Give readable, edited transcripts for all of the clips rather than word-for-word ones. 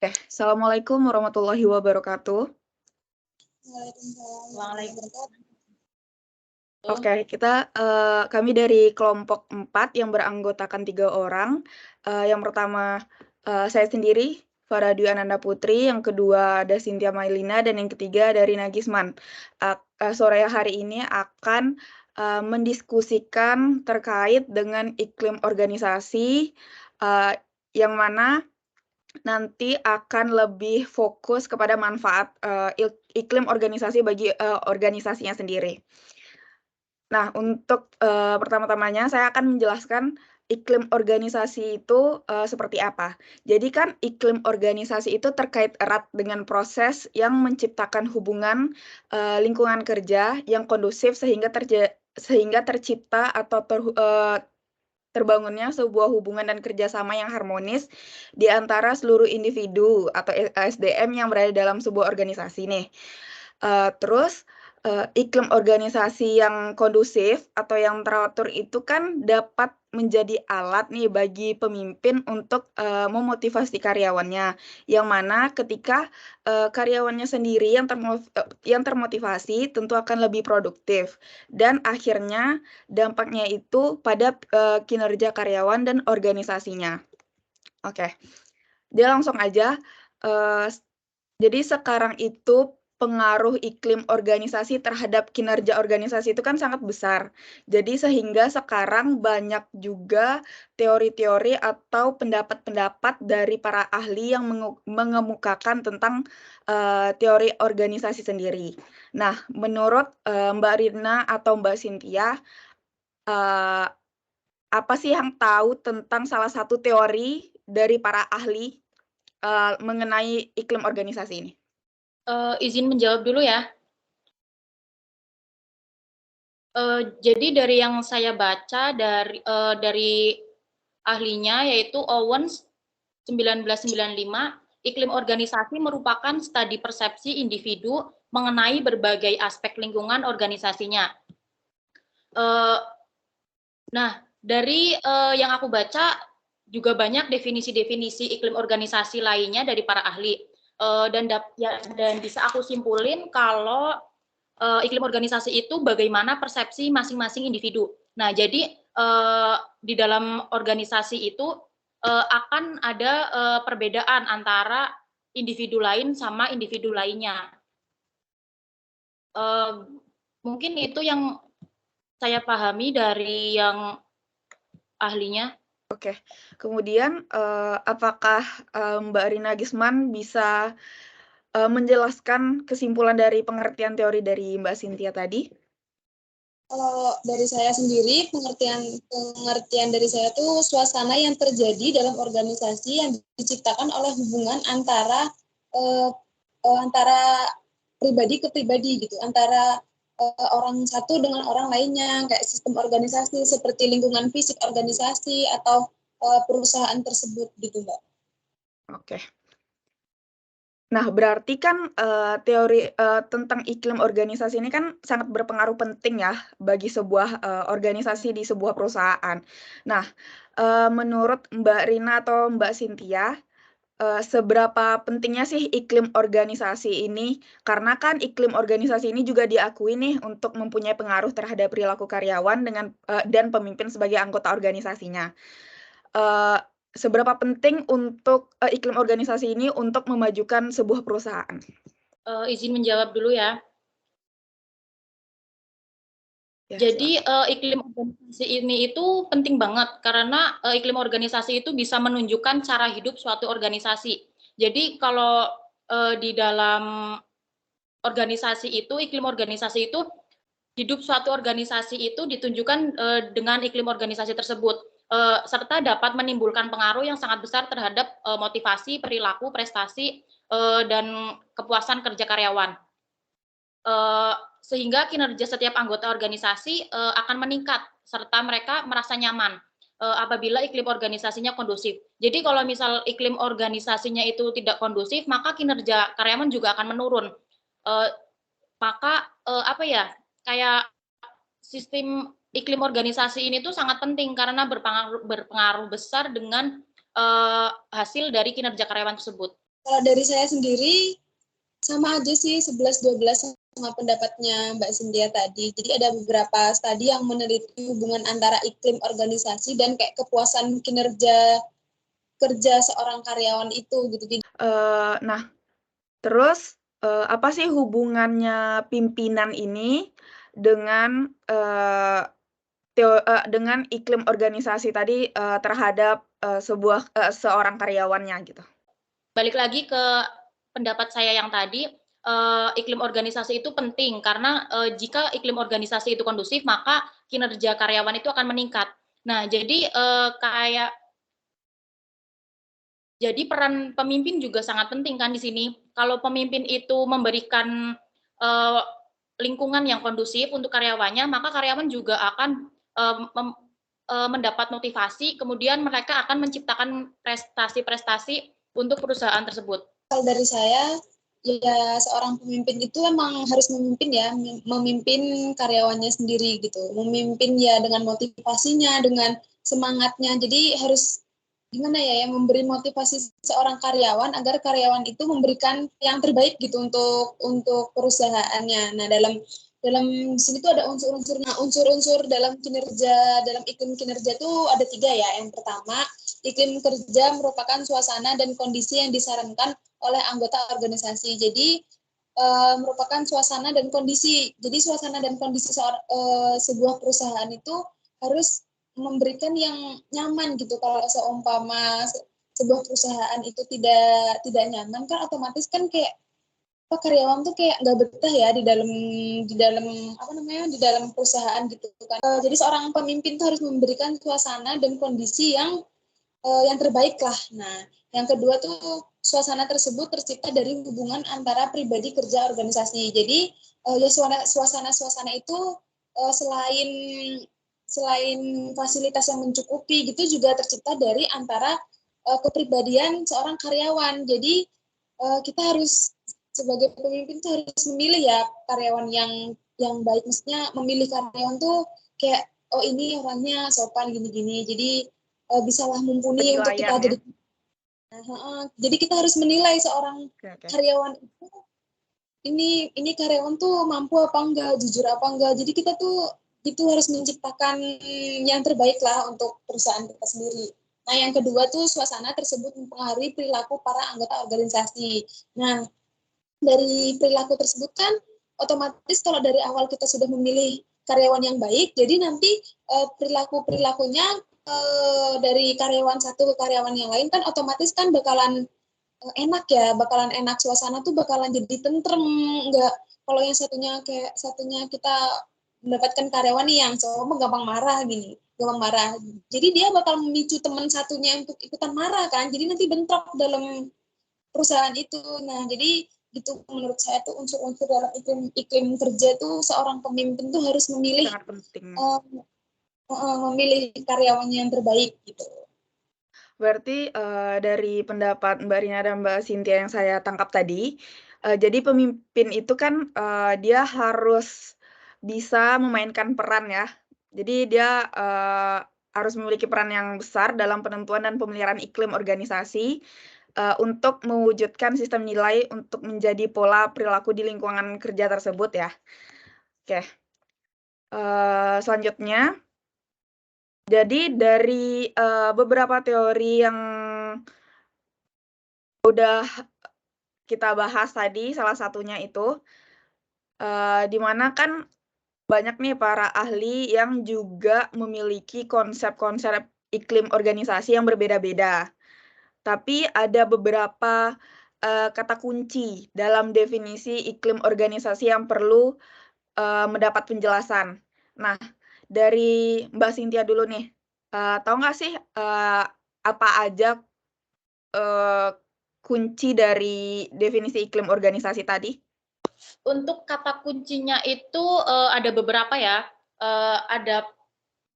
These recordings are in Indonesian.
Oke, Assalamualaikum warahmatullahi wabarakatuh. Waalaikumsalam warahmatullahi Waalaikumsalam. wabarakatuh. Oke, kami dari kelompok 4 yang beranggotakan 3 orang. Yang pertama, saya sendiri, Farah Dwi Ananda Putri, yang kedua ada Cynthia Mailina, dan yang ketiga dari Nagisman. Sore hari ini akan, mendiskusikan terkait dengan iklim organisasi, yang mana nanti akan lebih fokus kepada manfaat, iklim organisasi bagi, organisasinya sendiri. Nah, untuk, pertama-tamanya saya akan menjelaskan iklim organisasi itu, seperti apa. Jadi kan iklim organisasi itu terkait erat dengan proses yang menciptakan hubungan, lingkungan kerja yang kondusif sehingga tercipta atau terbangunnya sebuah hubungan dan kerjasama yang harmonis di antara seluruh individu atau SDM yang berada dalam sebuah organisasi nih. Terus, iklim organisasi yang kondusif atau yang teratur itu kan dapat menjadi alat nih bagi pemimpin untuk, memotivasi karyawannya, yang mana ketika, karyawannya sendiri yang termotivasi tentu akan lebih produktif dan akhirnya dampaknya itu pada, kinerja karyawan dan organisasinya. Oke, dia langsung aja, eee, jadi sekarang itu pengaruh iklim organisasi terhadap kinerja organisasi itu kan sangat besar. Jadi sehingga sekarang banyak juga teori-teori atau pendapat-pendapat dari para ahli yang mengemukakan tentang, teori organisasi sendiri. Nah, menurut, Mbak Rina atau Mbak Cynthia, eee, apa sih yang tahu tentang salah satu teori dari para ahli, mengenai iklim organisasi ini? Izin menjawab dulu ya. Jadi dari yang saya baca dari ahlinya yaitu Owens 1995, iklim organisasi merupakan studi persepsi individu mengenai berbagai aspek lingkungan organisasinya. Nah, dari yang aku baca juga banyak definisi-definisi iklim organisasi lainnya dari para ahli. Dan bisa aku simpulin kalau iklim organisasi itu bagaimana persepsi masing-masing individu. Nah, jadi di dalam organisasi itu akan ada perbedaan antara individu lain sama individu lainnya. Mungkin itu yang saya pahami dari yang ahlinya. Oke, kemudian, apakah, Mbak Rina Gisman bisa, menjelaskan kesimpulan dari pengertian teori dari Mbak Cynthia tadi? Kalau dari saya sendiri, pengertian dari saya itu suasana yang terjadi dalam organisasi yang diciptakan oleh hubungan antara pribadi ke pribadi gitu, antara orang satu dengan orang lainnya, kayak sistem organisasi seperti lingkungan fisik organisasi atau perusahaan tersebut gitu, Mbak. Oke. Nah, berarti kan, teori, tentang iklim organisasi ini kan sangat berpengaruh penting ya bagi sebuah, organisasi di sebuah perusahaan. Nah, menurut Mbak Rina atau Mbak Cynthia, seberapa pentingnya sih iklim organisasi ini? Karena kan iklim organisasi ini juga diakui nih untuk mempunyai pengaruh terhadap perilaku karyawan dan pemimpin sebagai anggota organisasinya. Eee, Seberapa penting untuk, iklim organisasi ini untuk memajukan sebuah perusahaan? Izin menjawab dulu ya. Ya, Jadi, silakan. iklim organisasi ini itu penting banget karena, iklim organisasi itu bisa menunjukkan cara hidup suatu organisasi. Jadi kalau, di dalam organisasi itu, iklim organisasi itu, hidup suatu organisasi itu ditunjukkan, dengan iklim organisasi tersebut, serta dapat menimbulkan pengaruh yang sangat besar terhadap, motivasi, perilaku, prestasi, dan kepuasan kerja karyawan. Sehingga kinerja setiap anggota organisasi, akan meningkat, serta mereka merasa nyaman, apabila iklim organisasinya kondusif. Jadi kalau misal iklim organisasinya itu tidak kondusif, maka kinerja karyawan juga akan menurun. Eee, Maka, apa ya, kayak sistem iklim organisasi ini tuh sangat penting karena berpengaruh besar dengan, hasil dari kinerja karyawan tersebut. Kalau dari saya sendiri sama aja sih 11-12 sama pendapatnya Mbak Cynthia tadi. Jadi ada beberapa studi yang meneliti hubungan antara iklim organisasi dan kayak kepuasan kinerja kerja seorang karyawan itu gitu. Nah, terus apa sih hubungannya pimpinan ini dengan dengan iklim organisasi tadi terhadap seorang karyawannya gitu? Balik lagi ke pendapat saya yang tadi, iklim organisasi itu penting karena jika iklim organisasi itu kondusif, maka kinerja karyawan itu akan meningkat. Nah, jadi peran pemimpin juga sangat penting kan di sini. Kalau pemimpin itu memberikan lingkungan yang kondusif untuk karyawannya, maka karyawan juga akan mendapat motivasi, kemudian mereka akan menciptakan prestasi-prestasi untuk perusahaan tersebut. Kalau dari saya, ya seorang pemimpin itu emang harus memimpin ya, memimpin karyawannya sendiri gitu. Memimpin ya dengan motivasinya, dengan semangatnya. Jadi harus gimana ya, yang memberi motivasi seorang karyawan agar karyawan itu memberikan yang terbaik gitu untuk perusahaannya. Nah, dalam sini tuh ada unsur-unsurnya. Unsur-unsur dalam iklim kinerja tuh ada 3 ya. Yang pertama, iklim kerja merupakan suasana dan kondisi yang disarankan oleh anggota organisasi. Jadi merupakan suasana dan kondisi. Jadi suasana dan kondisi sebuah perusahaan itu harus memberikan yang nyaman gitu. Kalau seumpama sebuah perusahaan itu tidak nyaman kan otomatis kan kayak karyawan tuh kayak nggak betah ya di dalam perusahaan gitu kan. Jadi seorang pemimpin tuh harus memberikan suasana dan kondisi yang terbaik lah. Nah, yang kedua tuh suasana tersebut tercipta dari hubungan antara pribadi kerja organisasi. Jadi ya suasana itu selain fasilitas yang mencukupi gitu juga tercipta dari antara kepribadian seorang karyawan. Jadi kita harus sebagai pemimpin tuh harus memilih ya karyawan yang baik. Maksudnya memilih karyawan tuh kayak oh ini orangnya sopan gini-gini. Jadi bisalah mumpuni untuk kita Penilaian ya? Jadi kita harus menilai seorang Okay. karyawan itu ini karyawan tuh mampu apa enggak, jujur apa enggak. Jadi kita tuh itu harus menciptakan yang terbaik lah untuk perusahaan kita sendiri. Nah, yang kedua tuh suasana tersebut mempengaruhi perilaku para anggota organisasi. Nah, dari perilaku tersebut kan otomatis kalau dari awal kita sudah memilih karyawan yang baik, jadi nanti perilakunya dari karyawan satu ke karyawan yang lain kan otomatis kan bakalan enak ya, bakalan enak, suasana tuh bakalan jadi tentrem, enggak kalau yang satunya kita mendapatkan karyawan nih yang cowok gampang marah gini, gampang marah. Jadi dia bakal memicu teman satunya untuk ikutan marah kan, jadi nanti bentrok dalam perusahaan itu. Nah, jadi gitu menurut saya tuh unsur-unsur dalam iklim kerja tuh seorang pemimpin tuh harus memilih Sangat penting. Memilih karyawannya yang terbaik gitu. Berarti dari pendapat Mbak Rina dan Mbak Cynthia yang saya tangkap tadi, jadi pemimpin itu kan dia harus bisa memainkan peran ya. Jadi dia harus memiliki peran yang besar dalam penentuan dan pemeliharaan iklim organisasi untuk mewujudkan sistem nilai untuk menjadi pola perilaku di lingkungan kerja tersebut ya. Oke. Selanjutnya, jadi dari beberapa teori yang udah kita bahas tadi, salah satunya itu, di mana kan banyak nih para ahli yang juga memiliki konsep-konsep iklim organisasi yang berbeda-beda. Tapi ada beberapa kata kunci dalam definisi iklim organisasi yang perlu mendapat penjelasan. Nah, dari Mbak Cynthia dulu nih, tahu nggak sih apa aja kunci dari definisi iklim organisasi tadi? Untuk kata kuncinya itu ada beberapa ya.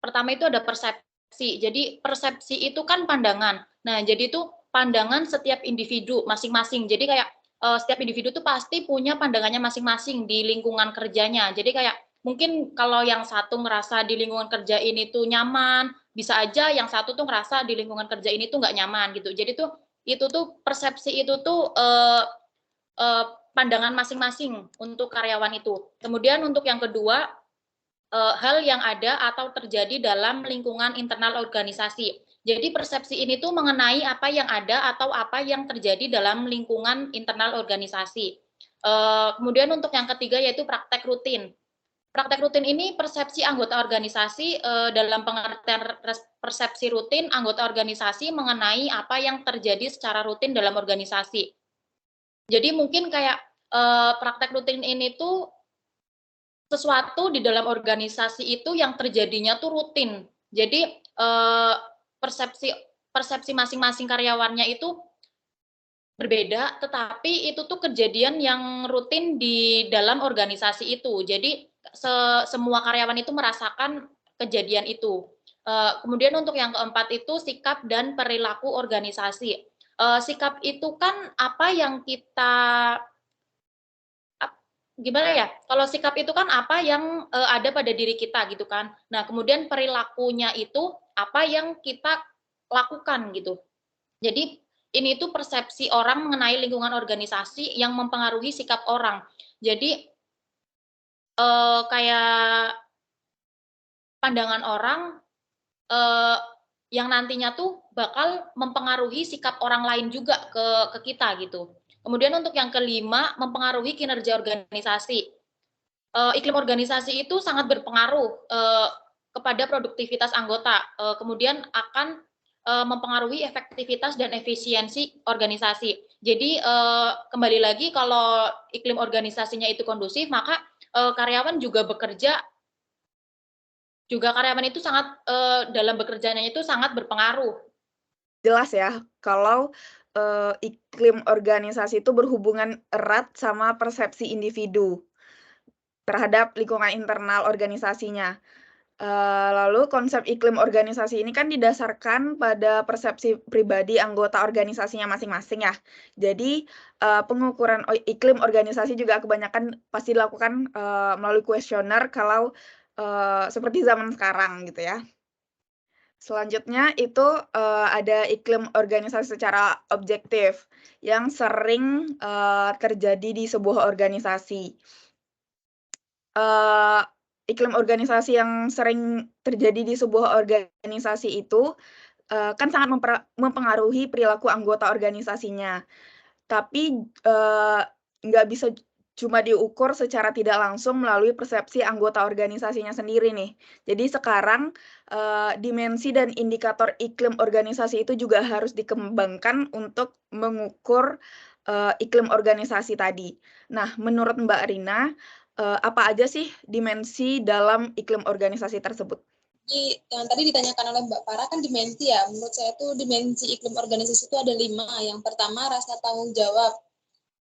Pertama itu ada persepsi. Jadi persepsi itu kan pandangan. Nah, jadi itu pandangan setiap individu masing-masing. Jadi kayak setiap individu tuh pasti punya pandangannya masing-masing di lingkungan kerjanya. Jadi kayak mungkin kalau yang satu ngerasa di lingkungan kerja ini tuh nyaman, bisa aja yang satu tuh ngerasa di lingkungan kerja ini tuh nggak nyaman gitu. Jadi tuh itu tuh persepsi itu tuh pandangan masing-masing untuk karyawan itu. Kemudian untuk yang kedua, hal yang ada atau terjadi dalam lingkungan internal organisasi. Jadi persepsi ini tuh mengenai apa yang ada atau apa yang terjadi dalam lingkungan internal organisasi. Kemudian untuk yang ketiga yaitu praktek rutin. Praktek rutin ini persepsi anggota organisasi dalam pengertian persepsi rutin anggota organisasi mengenai apa yang terjadi secara rutin dalam organisasi. Jadi mungkin kayak praktek rutin ini tuh sesuatu di dalam organisasi itu yang terjadinya tuh rutin. Jadi persepsi masing-masing karyawannya itu berbeda, tetapi itu tuh kejadian yang rutin di dalam organisasi itu. Jadi semua karyawan itu merasakan kejadian itu. Kemudian untuk yang keempat itu sikap dan perilaku organisasi. Sikap itu kan apa yang kita gimana ya? Kalau sikap itu kan apa yang ada pada diri kita gitu kan. Nah, kemudian perilakunya itu apa yang kita lakukan gitu. Jadi ini tuh persepsi orang mengenai lingkungan organisasi yang mempengaruhi sikap orang. Jadi kayak pandangan orang yang nantinya tuh bakal mempengaruhi sikap orang lain juga ke kita gitu. Kemudian untuk yang kelima, mempengaruhi kinerja organisasi. Iklim organisasi itu sangat berpengaruh kepada produktivitas anggota, kemudian akan mempengaruhi efektivitas dan efisiensi organisasi. Jadi kembali lagi kalau iklim organisasinya itu kondusif, maka karyawan itu sangat dalam bekerjanya itu sangat berpengaruh. Jelas ya, kalau iklim organisasi itu berhubungan erat sama persepsi individu terhadap lingkungan internal organisasinya. Lalu konsep iklim organisasi ini kan didasarkan pada persepsi pribadi anggota organisasinya masing-masing ya. Jadi, pengukuran iklim organisasi juga kebanyakan pasti dilakukan, melalui kuesioner kalau, seperti zaman sekarang gitu ya. Selanjutnya itu, ada iklim organisasi secara objektif yang sering, terjadi di sebuah organisasi. Iklim organisasi yang sering terjadi di sebuah organisasi itu, kan sangat mempengaruhi perilaku anggota organisasinya. Tapi, nggak bisa cuma diukur secara tidak langsung melalui persepsi anggota organisasinya sendiri nih. Jadi sekarang, dimensi dan indikator iklim organisasi itu juga harus dikembangkan untuk mengukur, iklim organisasi tadi. Nah, menurut Mbak Rina, apa aja sih dimensi dalam iklim organisasi tersebut? Jadi yang tadi ditanyakan oleh Mbak Farah kan dimensi ya. Menurut saya tuh dimensi iklim organisasi itu ada 5. Yang pertama rasa tanggung jawab.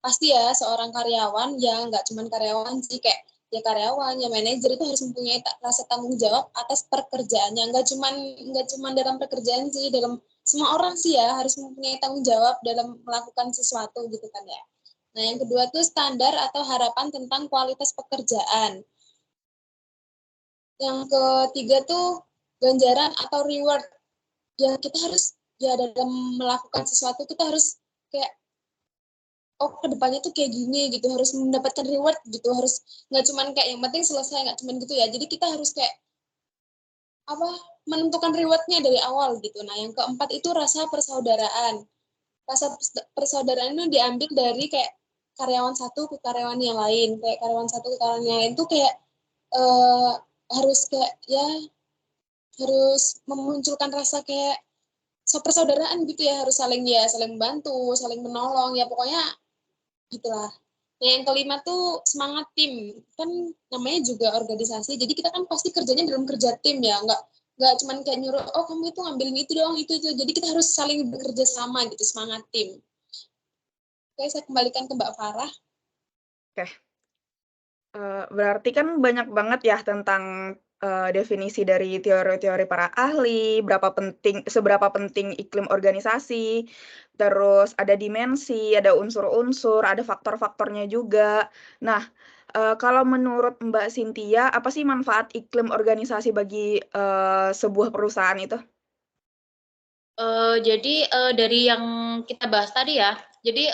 Pasti ya seorang karyawan ya nggak cuma karyawan sih kayak ya karyawan ya manajer itu harus mempunyai rasa tanggung jawab atas pekerjaannya. Nggak cuman dalam pekerjaan sih, dalam semua orang sih ya harus mempunyai tanggung jawab dalam melakukan sesuatu gitu kan ya. Nah yang kedua tuh standar atau harapan tentang kualitas pekerjaan. Yang ketiga tuh ganjaran atau reward. Ya kita harus ya dalam melakukan sesuatu kita harus kayak oh kedepannya tuh kayak gini gitu, harus mendapatkan reward gitu, harus nggak cuman kayak yang penting selesai, nggak cuman gitu ya. Jadi kita harus kayak apa menentukan rewardnya dari awal gitu. Nah yang keempat itu rasa persaudaraan. Rasa persaudaraan itu diambil dari kayak karyawan satu ke karyawan yang lain, kayak karyawan satu ke karyawan yang lain tuh kayak harus kayak ya harus memunculkan rasa kayak persaudaraan gitu ya, harus saling bantu, saling menolong ya pokoknya gitulah. Nah, yang kelima tuh semangat tim. Kan namanya juga organisasi. Jadi kita kan pasti kerjanya dalam kerja tim ya, nggak cuman kayak nyuruh oh kamu itu ngambilin itu dong, itu. Jadi kita harus saling bekerja sama gitu, semangat tim. Oke, saya kembalikan ke Mbak Farah. Oke. Berarti kan banyak banget ya tentang, definisi dari teori-teori para ahli, seberapa penting iklim organisasi, terus ada dimensi, ada unsur-unsur, ada faktor-faktornya juga. Nah, kalau menurut Mbak Cynthia, apa sih manfaat iklim organisasi bagi, sebuah perusahaan itu? Jadi, dari yang kita bahas tadi ya, jadi,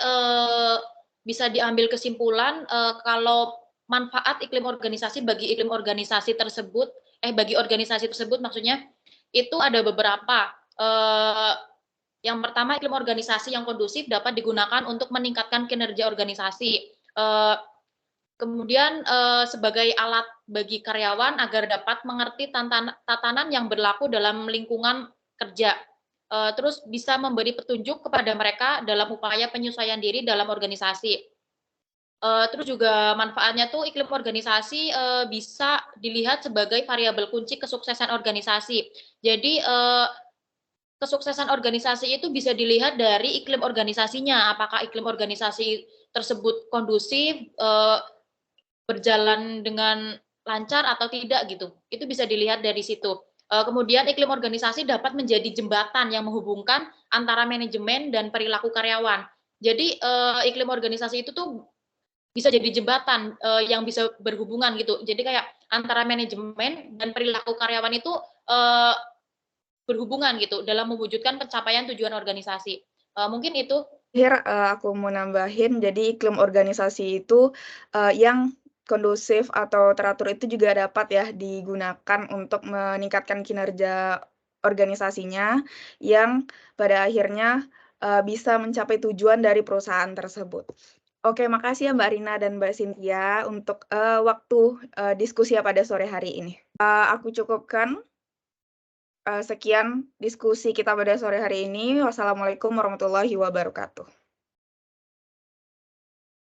bisa diambil kesimpulan, kalau manfaat iklim organisasi bagi organisasi tersebut maksudnya, itu ada beberapa. Yang pertama, iklim organisasi yang kondusif dapat digunakan untuk meningkatkan kinerja organisasi. Kemudian, sebagai alat bagi karyawan agar dapat mengerti tatanan yang berlaku dalam lingkungan kerja. Terus bisa memberi petunjuk kepada mereka dalam upaya penyesuaian diri dalam organisasi. Terus juga manfaatnya tuh iklim organisasi, bisa dilihat sebagai variabel kunci kesuksesan organisasi. Jadi, kesuksesan organisasi itu bisa dilihat dari iklim organisasinya, apakah iklim organisasi tersebut kondusif, berjalan dengan lancar atau tidak gitu. Itu bisa dilihat dari situ. Kemudian iklim organisasi dapat menjadi jembatan yang menghubungkan antara manajemen dan perilaku karyawan. Jadi, iklim organisasi itu tuh bisa jadi jembatan, yang bisa berhubungan gitu. Jadi kayak antara manajemen dan perilaku karyawan itu, eee, berhubungan gitu dalam mewujudkan pencapaian tujuan organisasi. Mungkin itu. Aku mau nambahin, jadi iklim organisasi itu, yang kondusif atau teratur itu juga dapat ya digunakan untuk meningkatkan kinerja organisasinya, yang pada akhirnya, bisa mencapai tujuan dari perusahaan tersebut. Oke, makasih ya Mbak Rina dan Mbak Cynthia untuk, waktu, diskusi pada sore hari ini. Aku cukupkan. Sekian diskusi kita pada sore hari ini. Wassalamualaikum warahmatullahi wabarakatuh.